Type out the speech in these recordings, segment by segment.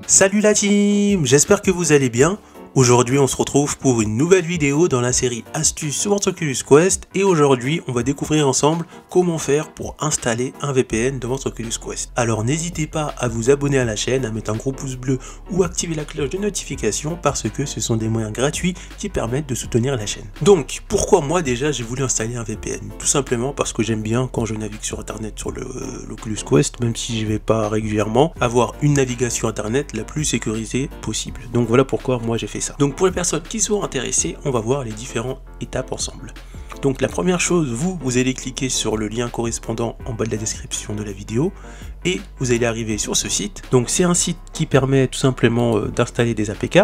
Salut la team, j'espère que vous allez bien. Aujourd'hui on se retrouve pour une nouvelle vidéo dans la série Astuces sur votre Oculus Quest et aujourd'hui on va découvrir ensemble comment faire pour installer un VPN dans votre Oculus Quest. Alors n'hésitez pas à vous abonner à la chaîne, à mettre un gros pouce bleu ou activer la cloche de notification parce que ce sont des moyens gratuits qui permettent de soutenir la chaîne. Donc pourquoi moi déjà j'ai voulu installer un VPN? Tout simplement parce que j'aime bien quand je navigue sur internet sur l'Oculus Quest, même si je vais pas régulièrement, avoir une navigation internet la plus sécurisée possible. Donc voilà pourquoi moi j'ai fait ça. Donc pour les personnes qui sont intéressées, on va voir les différentes étapes ensemble. Donc la première chose, vous allez cliquer sur le lien correspondant en bas de la description de la vidéo et vous allez arriver sur ce site. Donc c'est un site qui permet tout simplement d'installer des APK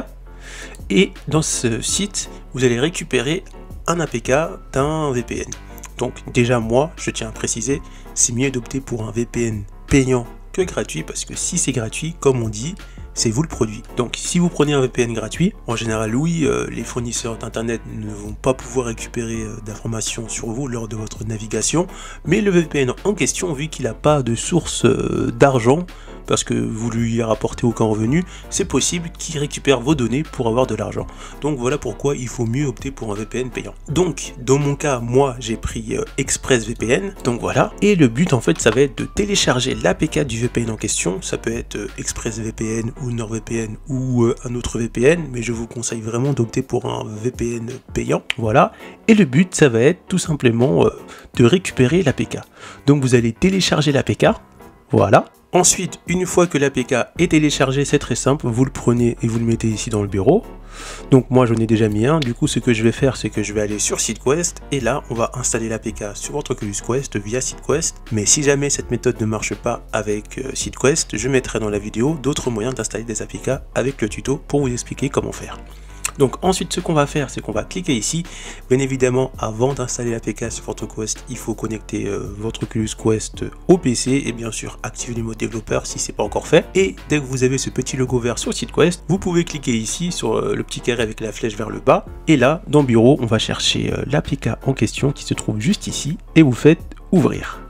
et dans ce site, vous allez récupérer un APK d'un VPN. Donc déjà moi, je tiens à préciser, c'est mieux d'opter pour un VPN payant que gratuit parce que si c'est gratuit, comme on dit, c'est vous le produit. Donc si vous prenez un VPN gratuit, en général oui, les fournisseurs d'internet ne vont pas pouvoir récupérer d'informations sur vous lors de votre navigation, mais le VPN en question, vu qu'il n'a pas de source d'argent, parce que vous lui rapportez aucun revenu, c'est possible qu'il récupère vos données pour avoir de l'argent. Donc voilà pourquoi il faut mieux opter pour un VPN payant. Donc dans mon cas, moi j'ai pris ExpressVPN, donc voilà, et le but en fait ça va être de télécharger l'APK du VPN en question. Ça peut être ExpressVPN ou NordVPN ou un autre VPN, mais je vous conseille vraiment d'opter pour un VPN payant, voilà. Et le but ça va être tout simplement de récupérer l'APK. Donc vous allez télécharger l'APK, voilà. Ensuite, une fois que l'APK est téléchargé, c'est très simple, vous le prenez et vous le mettez ici dans le bureau. Donc moi j'en ai déjà mis un, du coup ce que je vais faire c'est que je vais aller sur SideQuest et là on va installer l'APK sur votre Oculus Quest via SideQuest. Mais si jamais cette méthode ne marche pas avec SideQuest, je mettrai dans la vidéo d'autres moyens d'installer des APK avec le tuto pour vous expliquer comment faire. Donc ensuite ce qu'on va faire c'est qu'on va cliquer ici. Bien évidemment avant d'installer l'APK sur votre Quest, il faut connecter votre Oculus Quest au PC et bien sûr activer le mode développeur si c'est pas encore fait. Et dès que vous avez ce petit logo vert sur SideQuest, vous pouvez cliquer ici sur le petit carré avec la flèche vers le bas. Et là dans bureau on va chercher l'APK en question qui se trouve juste ici et vous faites ouvrir.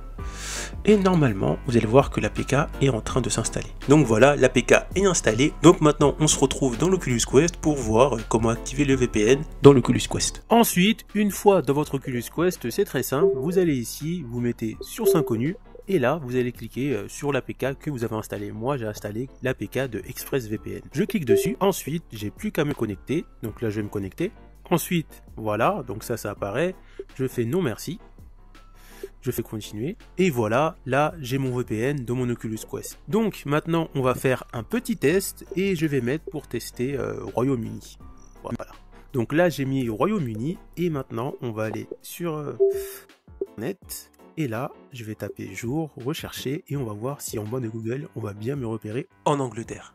Et normalement, vous allez voir que l'APK est en train de s'installer. Donc voilà, l'APK est installée. Donc maintenant, on se retrouve dans l'Oculus Quest pour voir comment activer le VPN dans l'Oculus Quest. Ensuite, une fois dans votre Oculus Quest, c'est très simple. Vous allez ici, vous mettez Source inconnue. Et là, vous allez cliquer sur l'APK que vous avez installé. Moi, j'ai installé l'APK de ExpressVPN. Je clique dessus. Ensuite, j'ai plus qu'à me connecter. Donc là, je vais me connecter. Ensuite, voilà, donc ça apparaît. Je fais non merci. Je fais continuer et voilà, là j'ai mon VPN dans mon Oculus Quest. Donc maintenant on va faire un petit test et je vais mettre pour tester Royaume-Uni. Voilà. Donc là j'ai mis Royaume-Uni et maintenant on va aller sur net et là je vais taper jour, rechercher et on va voir si en bas de Google on va bien me repérer en Angleterre.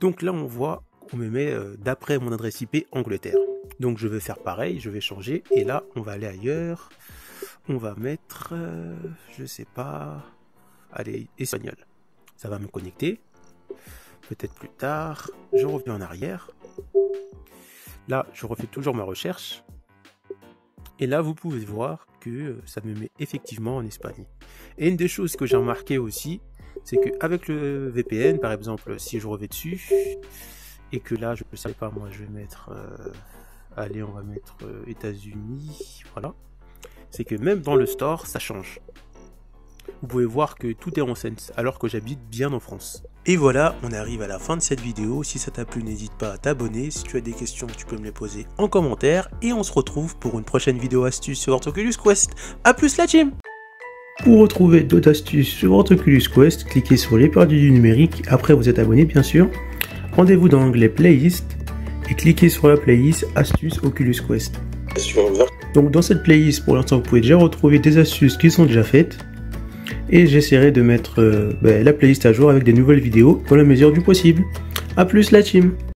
Donc là on voit qu'on me met d'après mon adresse IP Angleterre. Donc je vais faire pareil, je vais changer et là on va aller ailleurs. On va mettre, je sais pas, allez, espagnol. Ça va me connecter. Peut-être plus tard. Je reviens en arrière. Là, je refais toujours ma recherche. Et là, vous pouvez voir que ça me met effectivement en Espagne. Et une des choses que j'ai remarqué aussi, c'est qu'avec le VPN, par exemple, si je reviens dessus, et que là, je ne sais pas, moi, je vais mettre, allez, on va mettre États-Unis, voilà. C'est que même dans le store, ça change. Vous pouvez voir que tout est en cents, alors que j'habite bien en France. Et voilà, on arrive à la fin de cette vidéo. Si ça t'a plu, n'hésite pas à t'abonner. Si tu as des questions, tu peux me les poser en commentaire. Et on se retrouve pour une prochaine vidéo astuce sur votre Oculus Quest. A plus la team! Pour retrouver d'autres astuces sur votre Oculus Quest, cliquez sur les perdus du numérique. Après, vous êtes abonné, bien sûr. Rendez-vous dans l'onglet Playlist et cliquez sur la playlist Astuces Oculus Quest. Donc dans cette playlist, pour l'instant, vous pouvez déjà retrouver des astuces qui sont déjà faites. Et j'essaierai de mettre la playlist à jour avec des nouvelles vidéos dans la mesure du possible. A plus la team!